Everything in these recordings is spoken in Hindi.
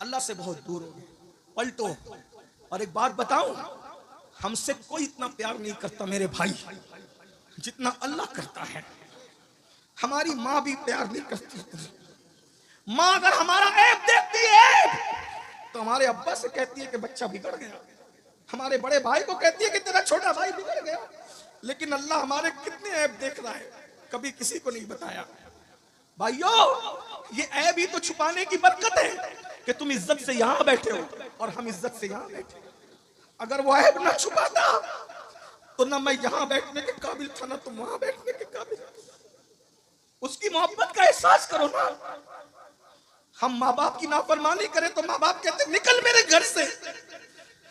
अल्लाह से बहुत दूर हो गए। पलटो। और एक बात बताऊं, हमसे कोई इतना प्यार नहीं करता मेरे भाई जितना अल्लाह करता है। हमारी माँ भी प्यार नहीं करती। माँ अगर हमारा ऐब देखती है तो हमारे अब्बा से कहती है कि बच्चा बिगड़ गया, हमारे बड़े भाई को कहती है कि तेरा छोटा भाई बिगड़ गया। लेकिन अल्लाह हमारे कितने ऐब देख रहा है, कभी किसी को नहीं बताया। भाइयों, ये ऐब ही तो छुपाने की बरकत है कि तुम इज्जत से यहां बैठे हो और हम इज्जत से यहां बैठे। अगर वो ऐब ना छुपाता तो ना मैं यहां बैठने के काबिल था, ना तुम वहां बैठने के काबिल। उसकी मोहब्बत का एहसास करो ना। हम माँ बाप की नाफरमानी करें तो माँ बाप कहते निकल मेरे घर से,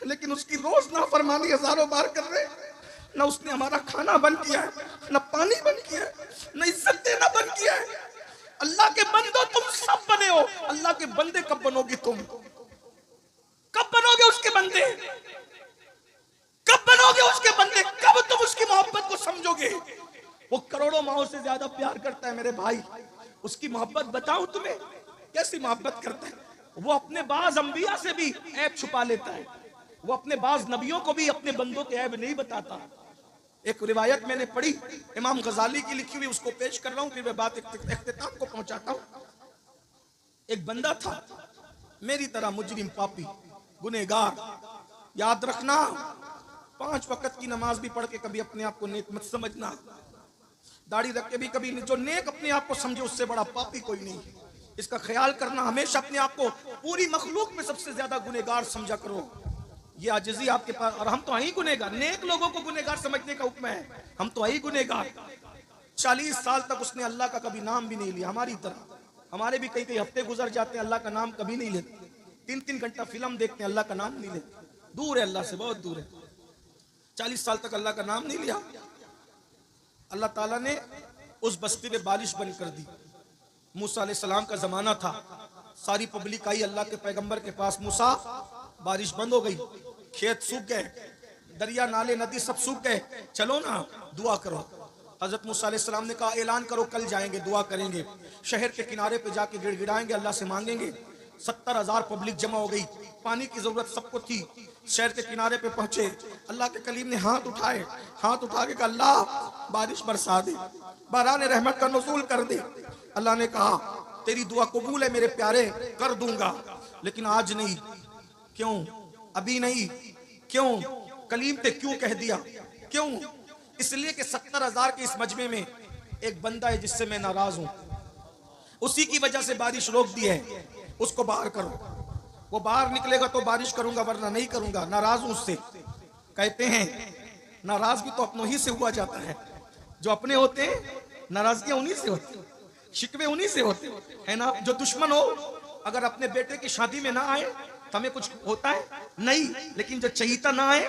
लेकिन उसकी रोज नाफरमानी हजारों बार कर रहे। ना उसने हमारा खाना बंद किया है, ना पानी बंद किया है, ना इज्जत देना बंद किया है। अल्लाह के बंदो तुम सब बने हो, अल्लाह के बंदे कब बनोगे? तुम कब बनोगे उसके बंदे? कब बनोगे उसके बंदे? कब तुम उसकी मोहब्बत को समझोगे? वो करोड़ों माओं से ज्यादा प्यार करता है मेरे भाई। उसकी मोहब्बत बताऊं तुम्हें कैसी मोहब्बत करता है। वो अपने बाज अंबिया से भी ऐब छुपा लेता है। वो अपने बाज नबियों को भी अपने बंदों के ऐब नहीं बताता। एक रिवायत मैंने पढ़ी, इमाम गजाली की लिखी हुई, उसको पेश कर रहा हूं, फिर मैं बात इख्तिताम को पहुंचाता हूं। एक बंदा था मेरी तरह, मुजरिम, पापी, गुनहगार। याद रखना, 5 वक्त की नमाज भी पढ़ के कभी अपने आप को नेक मत समझना। दाढ़ी रख के भी कभी जो नेक अपने आप को समझे उससे बड़ा पापी कोई नहीं। इसका ख्याल करना, हमेशा अपने आप को पूरी मखलूक में सबसे ज्यादा गुनहगार समझा करो। ये आजिज़ी आपके पास। और हम तो आई गुनहगार, नेक लोगों को गुनहगार समझने का हुक्म है, हम तो आई गुनहगार। 40 साल तक उसने अल्लाह का कभी नाम भी नहीं लिया। हमारी तरह हमारे भी कई कई हफ्ते गुजर जाते हैं, अल्लाह का नाम कभी नहीं लेते। 3-3 घंटा फिल्म देखते हैं, अल्लाह का नाम नहीं लेते। दूर है, अल्लाह से बहुत दूर है। 40 साल तक अल्लाह का नाम नहीं लिया। अल्लाह ताला ने उस बस्ती में बारिश बंद कर दी। मूसा अलैहिस्सलाम का जमाना था, सारी पब्लिक आई अल्लाह के पैगंबर के पास। मूसा, बारिश बंद हो गई, खेत सूख गए, दरिया नाले नदी सब सूख गए, चलो ना दुआ करो। हजरत मूसा अलैहिस्सलाम ने कहा ऐलान करो, कल जाएंगे, दुआ करेंगे, शहर के किनारे पे जाके गिड़गिड़ाएंगे, अल्लाह से मांगेंगे। 70,000 पब्लिक जमा हो गई, पानी की जरूरत सबको थी। शहर के किनारे पे पहुंचे, अल्लाह के कलीम ने हाथ उठाए, हाथ उठा के कहा अल्लाह बारिश बरसा दे, बारान रहमत का नुज़ूल कर दे। अल्लाह ने कहा तेरी दुआ कबूल है मेरे प्यारे, कर दूंगा, लेकिन आज नहीं। क्यों? अभी नहीं। क्यों? कलीम पे क्यों कह दिया? क्यों? इसलिए कि 70,000 के इस मजमे में एक बंदा है जिससे मैं नाराज हूं, उसी की वजह से बारिश रोक दी है, उसको बाहर करो। वो बाहर निकलेगा तो बारिश करूंगा, वरना नहीं करूंगा, नाराज हूं उससे। कहते हैं नाराज भी तो अपनों ही से हुआ जाता है। जो अपने होते हैं नाराजगियां उन्हीं से होती, शिकवे उन्हीं से होते है ना। जो दुश्मन हो अगर अपने बेटे की शादी में ना आए तो हमें कुछ होता है नहीं, लेकिन जो चहीता ना आए,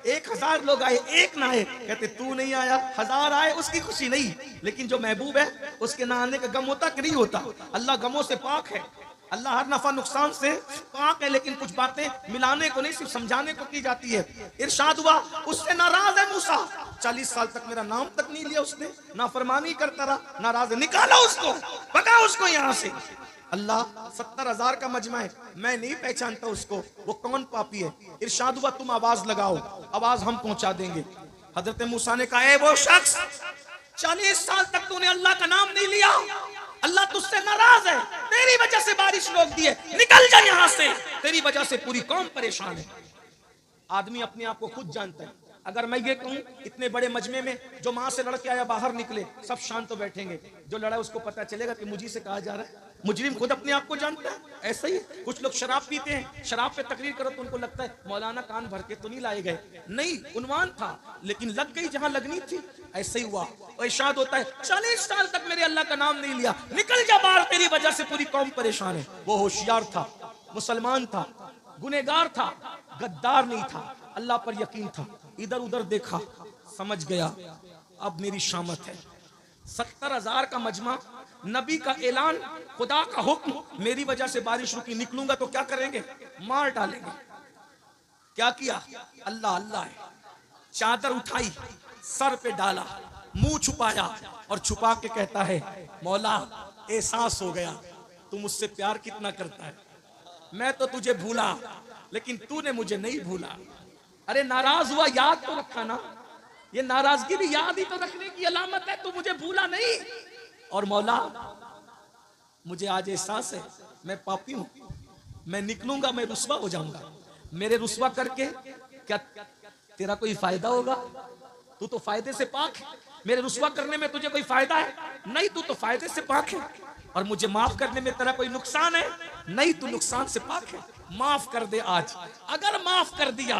1000 लोग आए एक ना आए, कहते तू नहीं आया, 1000 आए उसकी खुशी नहीं, लेकिन जो महबूब है उसके ना आने का गम होता कि नहीं होता। अल्लाह गमों से पाक है, अल्लाह हर नफा नुकसान से पाक है, लेकिन कुछ बातें मिलाने को नहीं सिर्फ समझाने को की जाती है। इरशाद हुआ उससे नाराज है मूसा, 40 साल तक मेरा नाम तक नहीं लिया उसने, नाफरमानी करता रहा, नाराज है, निकालो उसको, भगाओ उसको यहाँ से। अल्लाह 70,000 का मजमा है, मैं नहीं पहचानता उसको, वो कौन पापी है। इरशाद हुआ तुम आवाज लगाओ, आवाज हम पहुंचा देंगे। हजरत मूसा ने कहा वो शख्स 40 साल तक तूने अल्लाह का नाम नहीं लिया, अल्लाह तुझसे नाराज है, तेरी वजह से बारिश रोक दी है, निकल जा यहाँ से, तेरी वजह से पूरी कौम परेशान है। आदमी अपने आप को खुद जानता है। अगर मैं ये कहूं इतने बड़े मजमे में जो मां से लड़के आया बाहर निकले, सब शांत तो बैठेंगे, जो लड़ा उसको पता चलेगा कि मुझी से कहा जा रहा है। मुजरिम खुद अपने आप को जानता है। ऐसा ही कुछ लोग शराब पीते हैं, शराब पे तकरीर करो तो उनको लगता है मौलाना कान भर के तो नहीं लाए गए, नहीं, उन्वान था लेकिन लग गई जहां लगनी थी। ऐसा ही हुआ। और इरशाद होता है 40 साल तक मेरे अल्लाह का नाम नहीं लिया, निकल जा बाहर, तेरी वजह से पूरी कौम परेशान है। वो होशियार था, मुसलमान था, गुनहगार था, गद्दार नहीं था, अल्लाह पर यकीन था। इधर उधर देखा, समझ गया अब मेरी शामत है। 70,000 का मजमा, नबी का ऐलान, खुदा का हुक्म, मेरी वजह से बारिश रुकी, निकलूंगा तो क्या करेंगे? मार डालेंगे। क्या किया? अल्लाह अल्लाह है, चादर उठाई, सर पे डाला, मुंह छुपाया और छुपा के कहता है मौला एहसास हो गया तू मुझसे प्यार कितना करता है। मैं तो तुझे भूला लेकिन तूने मुझे नहीं भूला। अरे नाराज हुआ, याद तो रखा ना, ये नाराजगी भी याद ही तो रखने की अलामत है। तू मुझे भूला नहीं। और मौला मुझे आज एहसास है मैं पापी हूं, मैं निकलूंगा मैं रुस्वा हो जाऊंगा। मेरे रुस्वा करके क्या तेरा कोई फायदा होगा? तू तो फायदे से पाक है। मेरे रुस्वा करने में तुझे कोई फायदा है? नहीं, तू तो फायदे से पाक है। और मुझे माफ करने में तेरा कोई नुकसान है? नहीं, तू नुकसान से पाक है। माफ कर दे आज। अगर माफ कर दिया,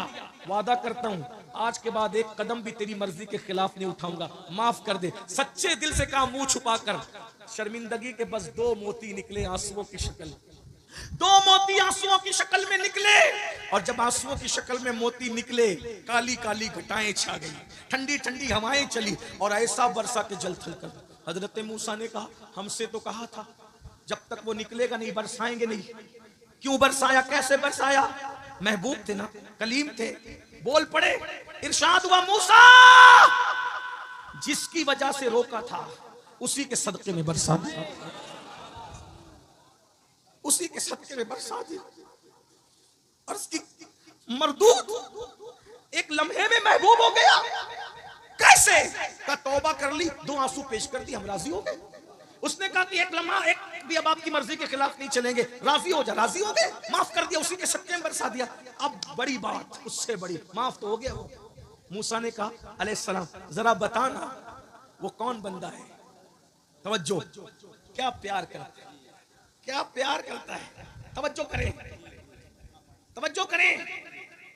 वादा करता हूं आज के बाद एक कदम भी तेरी मर्जी के खिलाफ नहीं उठाऊंगा। माफ कर दे। सच्चे दिल से कहा, मुंह छुपा कर। शर्मिंदगी के बस 2 मोती निकले आंसुओं की शक्ल। 2 मोती आंसुओं की शक्ल में निकले। और जब आंसुओं की शक्ल में मोती निकले, काली काली घटाएं छा गई, ठंडी ठंडी हवाएं चली और ऐसा बरसा के जल थल कर। हजरत मूसा ने कहा, हमसे तो कहा था जब तक वो निकलेगा नहीं बरसाएंगे नहीं। क्यों बरसाया, कैसे बरसाया? महबूब थे ना, कलीम थे, बोल पड़े। इरशाद हुआ, मूसा जिसकी वजह से रोका था उसी के सदके में बरसा दिया, उसी के सदके में बरसा दिया। अर्ज़ की मरदूद एक लम्हे में महबूब हो गया। कैसे? का तौबा कर ली, 2 आंसू पेश कर दी, हम राजी हो गए। उसने कहा कि एक लम्हा एक भी अब आपकी मर्जी के खिलाफ नहीं चलेंगे, राजी हो जा। राजी हो गए, माफ कर दिया, उसी के सदके में बरसा दिया। अब बड़ी बात, उससे बड़ी, माफ तो हो गया वो। मूसा ने कहा अलैहिस्सलाम, जरा बताना वो कौन बंदा है? तवज्जो, क्या प्यार करता है, क्या प्यार करता है। तवज्जो करें, तवज्जो करें,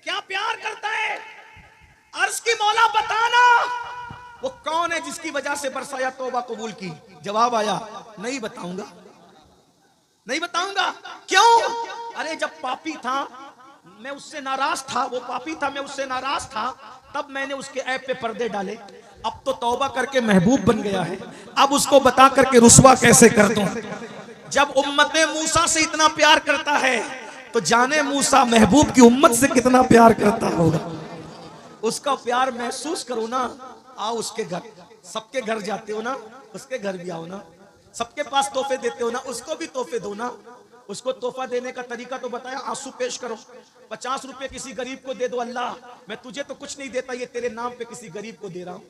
क्या प्यार करता है। अर्ज की मौला बताना वो कौन है जिसकी वजह से बरसाया, तौबा कबूल की। जवाब आया, नहीं बताऊंगा, नहीं बताऊंगा। क्यों? अरे जब पापी था मैं उससे नाराज था, वो पापी था मैं उससे नाराज था, तब मैंने उसके ऐब पे पर्दे डाले। अब तो तौबा करके महबूब बन गया है, अब उसको बता करके रुस्वा कैसे कर दूं। जब उम्मत मूसा से इतना प्यार करता है तो जाने मूसा महबूब की उम्मत से कितना प्यार करता होगा। उसका प्यार महसूस करो ना। आओ उसके घर, सबके घर जाते हो ना, उसके घर भी आओ ना। सबके पास तोहफे देते हो ना, उसको भी तोहफे दो ना। उसको तोहफा देने का तरीका तो बताया, आंसू पेश करो। 50 रुपए किसी गरीब को दे दो, अल्लाह मैं तुझे तो कुछ नहीं देता, ये तेरे नाम पे किसी गरीब को दे रहा हूँ।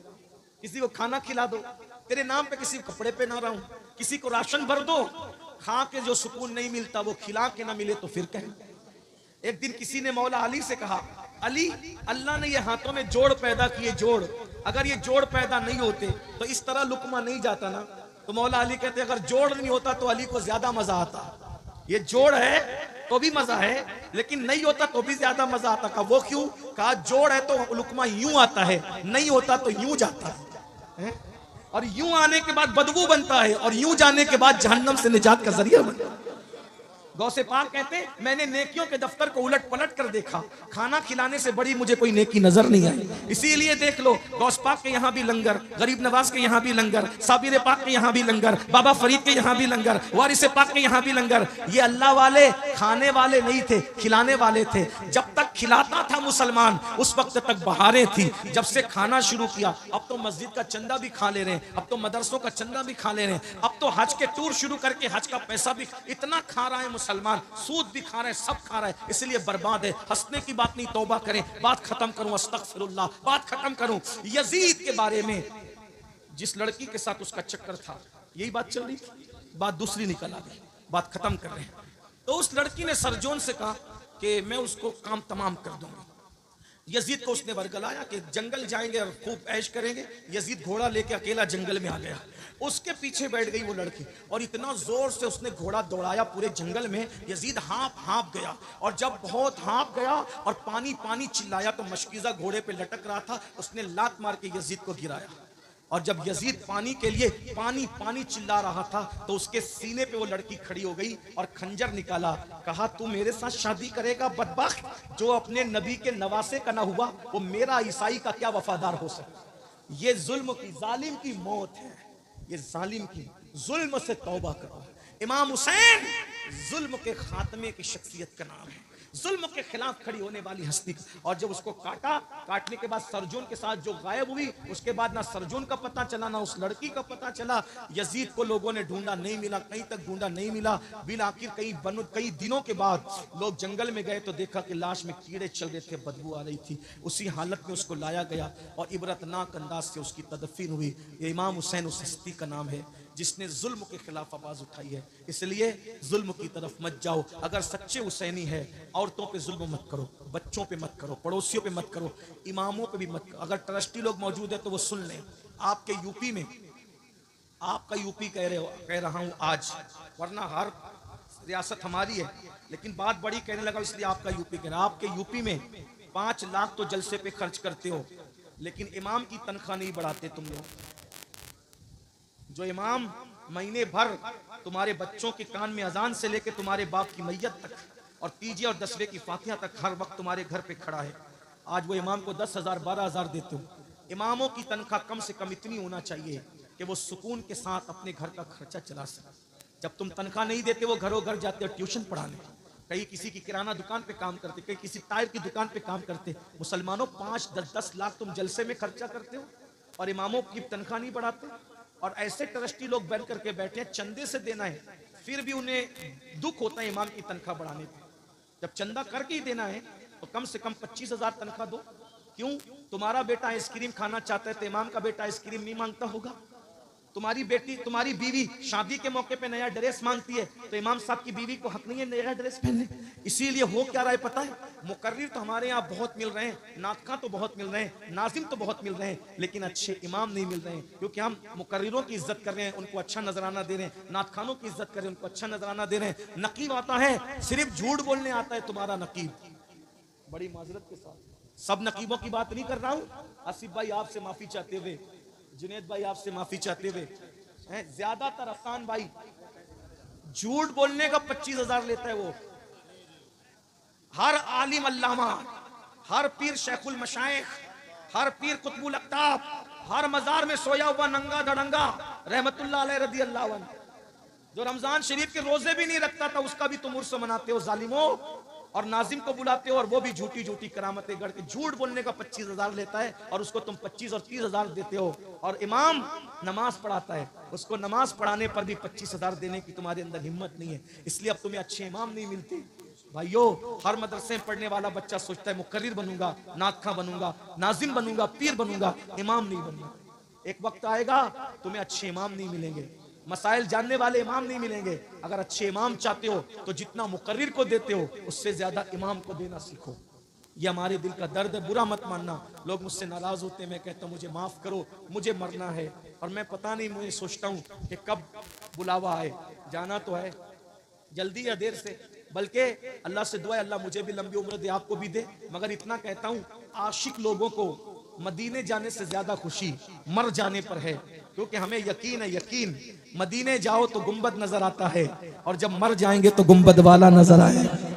किसी को खाना खिला दो, तेरे नाम पे किसी कपड़े पहना रहा हूँ। किसी को राशन भर दो, खा के जो सुकून नहीं मिलता वो खिला के ना मिले तो फिर कहें। एक दिन किसी ने मौला अली से कहा, अली अल्लाह ने ये हाथों में जोड़ पैदा किए, जोड़, अगर ये जोड़ पैदा नहीं होते तो इस तरह लुकमा नहीं जाता ना। तो मौला अली कहते अगर जोड़ नहीं होता तो अली को ज्यादा मजा आता। ये जोड़ है तो भी मजा है, लेकिन नहीं होता तो भी ज्यादा मजा आता। कहा वो क्यों? कहा जोड़ है तो लुकमा यूं आता है, नहीं होता तो यूं जाता है, और यूं आने के बाद बदबू बनता है, और यूं जाने के बाद जहन्नम से निजात का जरिया बनता है। गौसे पाक कहते मैंने नेकियों के दफ्तर को उलट पलट कर देखा, खाना खिलाने से बड़ी मुझे कोई नेकी नजर नहीं आई। इसीलिए देख लो, गौस पाक के यहाँ भी लंगर, गरीब नवाज के यहाँ भी लंगर, साबिर पाक के यहाँ भी लंगर, बाबा फरीद के यहाँ भी लंगर, वारिस पाक के यहाँ भी लंगर। ये अल्लाह वाले खाने वाले नहीं थे, खिलाने वाले थे। जब तक खिलाता था मुसलमान उस वक्त तक बहारें थी। जब से खाना शुरू किया, अब तो मस्जिद का चंदा भी खा ले रहे हैं, अब तो मदरसों का चंदा भी खा ले रहे हैं, अब तो हज के टूर शुरू करके हज का पैसा भी इतना खा रहा है मुसलमान, सूद भी खा रहे हैं, सब खा रहा है। इसलिए बर्बाद है। हंसने की बात नहीं, तौबा करें। बात खत्म करूं, अस्तगफिरुल्लाह, बात खत्म करूं। यजीद के बारे में, जिस लड़की के साथ उसका चक्कर था, यही बात चल रही थी, बात दूसरी निकल आ गई, बात खत्म कर रहे हैं। तो उस लड़की ने सरजोन से कहा कि मैं उसको काम तमाम कर दूंगी। यजीद को उसने वर्गलाया कि जंगल जाएंगे और खूब ऐश करेंगे। यजीद घोड़ा लेके अकेला जंगल में आ गया, उसके पीछे बैठ गई वो लड़की, और इतना जोर से उसने घोड़ा दौड़ाया पूरे जंगल में। यजीद हाँप गया, और जब बहुत हाँप गया और पानी पानी चिल्लाया तो मशकीज़ा घोड़े पे लटक रहा था, उसने लात मार के यजीद को गिराया। और जब यजीद पानी के लिए पानी पानी चिल्ला रहा था तो उसके सीने पे वो लड़की खड़ी हो गई और खंजर निकाला। कहा तू मेरे साथ शादी करेगा बदबख्त, जो अपने नबी के नवासे का ना हुआ वो मेरा ईसाई का क्या वफादार हो सकता। ये जुल्म की, जालिम की मौत है, ये जालिम की। जुल्म से तौबा करो। इमाम हुसैन जुल्म के खात्मे की शख्सियत का नाम है। जुल्म के खिलाफ खड़ी होने वाली हस्ती। और जब उसको काटा, काटने के बाद सरजून के साथ जो गायब हुई, उसके बाद ना सरजून का पता चला ना उस लड़की का पता चला। यजीद को लोगों ने ढूंढा, नहीं मिला, कहीं तक ढूंढा, नहीं मिला। बिल आखिर कई दिनों के बाद लोग जंगल में गए तो देखा कि लाश में कीड़े चल रहे थे, बदबू आ रही थी। उसी हालत में उसको लाया गया और इबरतनाक अंदाज से उसकी तदफीन हुई। ये इमाम हुसैन उस हस्ती का नाम है जिसने जुल्म के खिलाफ आवाज उठाई है। इसलिए जुल्म की तरफ मत जाओ। अगर सच्चे हुसैनी है, औरतों पे जुल्म मत करो, बच्चों पे मत करो, पड़ोसियों पे मत करो, इमामों पे भी मत करो। अगर ट्रस्टी लोग मौजूद है तो वो सुन लें। आपके यूपी में, आपका यूपी कह रहा हूं आज, वरना हर रियासत हमारी है, लेकिन बात बड़ी कहने लगा इसलिए आपका यूपी कह रहा। आपके यूपी में 5 लाख तो जलसे पे खर्च करते हो, लेकिन इमाम की तनख्वाह नहीं बढ़ाते तुम लोग। जो इमाम महीने भर तुम्हारे बच्चों के कान में अजान से लेकर तुम्हारे बाप की मैयत तक और तीजे और दसवें की फातिहा तक हर वक्त तुम्हारे घर पे खड़ा है, आज वो इमाम को 10,000 12,000 देते हो। इमामों की तनख्वाह कम से कम इतनी होना चाहिए कि वो सुकून के साथ अपने घर का खर्चा चला सके। जब तुम तनख्वाह नहीं देते, वो घरों घर जाते हो ट्यूशन पढ़ाने, कहीं किसी की किराना दुकान पे काम करते, कहीं किसी टायर की दुकान पे काम करते। मुसलमानों 5-10 लाख तुम जलसे में खर्चा करते हो और इमामों की तनख्वाह नहीं बढ़ाते। और ऐसे ट्रस्टी लोग बैठ करके बैठे हैं, चंदे से देना है, फिर भी उन्हें दुख होता है इमाम की तनख्वाह बढ़ाने पर। जब चंदा करके ही देना है तो कम से कम 25,000 तनख्वाह दो। क्यों? तुम्हारा बेटा आइसक्रीम खाना चाहता है तो इमाम का बेटा आइसक्रीम नहीं मांगता होगा। तुम्हारी बेटी, तुम्हारी बीवी शादी के मौके पे नया ड्रेस मांगती है तो इमाम साहब की बीवी को हक नहीं है नया ड्रेस पहनने। इसीलिए हो क्या रहा है पता है? मुकर्रिर तो हमारे यहाँ बहुत मिल रहे हैं, नातखा तो बहुत मिल रहे हैं, नाजिम तो बहुत मिल रहे हैं, लेकिन अच्छे इमाम नहीं मिल रहे हैं। क्योंकि हम मुकर्रिरों की इज्जत कर रहे हैं, उनको अच्छा नजराना दे रहे हैं, नातखानों की इज्जत कर रहे हैं, उनको अच्छा नजराना दे रहे हैं। नकीब आता है, सिर्फ झूठ बोलने आता है तुम्हारा नकीब। बड़ी माजरत के साथ सब नकीबों की बात नहीं कर रहा हूँ। आसिफ भाई आपसे माफी चाहते हुए, जुनेद भाई आपसे माफी चाहते हुए, ज्यादातर अफसान भाई झूठ बोलने का 25,000 लेता है वो। हर आलिम अल्लामा, हर पीर शेखुल मशाइख, हर पीर कुतुबुल अक्ताब, हर मजार में सोया हुआ नंगा धड़ंगा रहमतुल्लाह अलैह रदी अल्लाह अन्हु, जो रमजान शरीफ के रोजे भी नहीं रखता था, उसका भी तुम उर्स मनाते हो जालिमों, और नाजिम को बुलाते हो और वो भी झूठी झूठी करामतें गढ़ के झूठ बोलने का 25,000 लेता है और उसको तुम 25 और 30,000 देते हो। और इमाम नमाज पढ़ाता है, उसको नमाज पढ़ाने पर भी 25,000 देने की तुम्हारे अंदर हिम्मत नहीं है। इसलिए अब तुम्हें अच्छे इमाम नहीं मिलते। भाइयों, हर मदरसे में पढ़ने वाला बच्चा सोचता है मुकर्रिर बनूंगा, नातखा बनूंगा, नाजिम बनूंगा, पीर बनूंगा, इमाम नहीं बनूंगा। एक वक्त आएगा तुम्हें अच्छे इमाम नहीं मिलेंगे, मसाइल जानने वाले इमाम नहीं मिलेंगे। अगर अच्छे इमाम चाहते हो तो जितना मुकर्रिर को देते हो उससे ज्यादा इमाम को देना सीखो। ये हमारे दिल का दर्द है, बुरा मत मानना। लोग मुझसे नाराज होते हैं, मैं कहता हूँ मुझे माफ करो, मुझे मरना है और मैं पता नहीं, मुझे सोचता हूँ कि कब बुलावा आए। जाना तो है जल्दी या देर से, बल्कि अल्लाह से दुआ है अल्लाह मुझे भी लंबी उम्र दे, आपको भी दे। मगर इतना कहता हूँ, आशिक लोगों को मदीने जाने से ज्यादा खुशी मर जाने पर है, क्योंकि हमें यकीन है, यकीन मदीने जाओ तो गुंबद नजर आता है और जब मर जाएंगे तो गुंबद वाला नजर आएगा।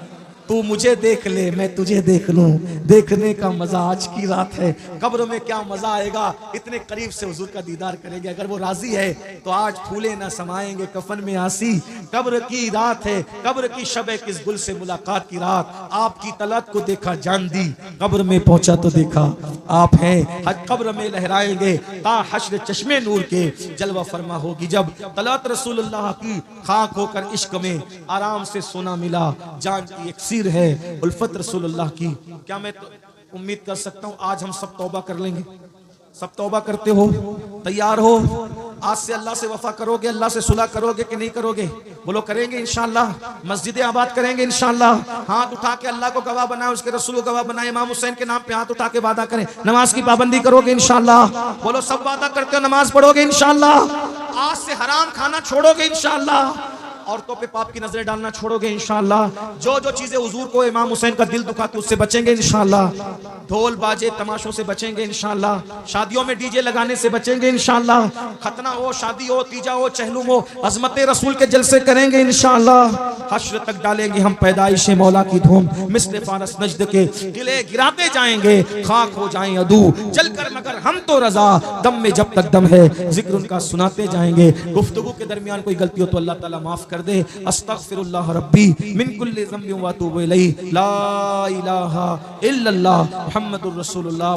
तू मुझे देख ले, मैं तुझे देख लूं, देखने का मजा आज की रात है। कब्र में क्या मजा आएगा, इतने करीब से हुजूर का दीदार करेंगे। अगर वो राजी है तो आज फूले ना समाएंगे कफन में आसी। कब्र की रात है, कब्र की शब है, किस गुल से मुलाकात की रात। आपकी तलत को देखा जान दी, कब्र में पहुंचा तो देखा आप हैं। हज कब्र में लहराएंगे ता हश्र चश्मे नूर के, जलवा फरमा होगी जब तलत रसूलुल्लाह की। खाक होकर इश्क में आराम से सोना मिला, जान की एक है उल्फत रसूलुल्लाह की। क्या मैं तो उम्मीद कर सकता हूं आज हम सब तौबा कर लेंगे? सब तौबा करते हो? तैयार हो? आज से अल्लाह से वफा करोगे, अल्लाह से सुलह करोगे कि नहीं करोगे? बोलो करेंगे इंशाअल्लाह। मस्जिदें आबाद करेंगे इंशाअल्लाह। हाथ उठा के अल्लाह को गवाह बनाए, उसके रसूल को गवाह बनाए, इमाम हुसैन के नाम पे हाथ उठा के वादा करें। नमाज की पाबंदी करोगे इंशाअल्लाह? बोलो सब वादा करते हो नमाज पढ़ोगे इंशाअल्लाह? आज से हराम खाना छोड़ोगे इंशाअल्लाह? औरतों पे पाप की नजरें डालना छोड़ोगे इंशाअल्लाह? जो जो चीजें हुजूर को, इमाम हुसैन का दिल दुखाती उससे बचेंगे इंशाअल्लाह? ढोल बाजे तमाशों से बचेंगे इंशाअल्लाह? शादियों में डीजे लगाने से बचेंगे इंशाअल्लाह? खतना हो, शादी हो, तीजा हो, चहलुम हो, अजमत रसूल के जलसे करेंगे इंशाअल्लाह? हश्र तक डालेंगे हम पैदाइश मौला की धूम, मिस्ल फारस नजद के किले गिराते जाएंगे, खाक हो जाएं अदू जलकर मगर हम तो रजा, दम में जब तक दम है जिक्र उनका सुनाते जाएंगे। गुफ्तगू के दरमियान कोई गलती हो तो अल्लाह ताला माफ कर कर दे। अस्तगफिरुल्लाह रब्बी मिन कुल्ली ज़ंबिन व अतूबु इलैहि ला इलाहा इल्लल्लाह मुहम्मदुर रसूलुल्लाह।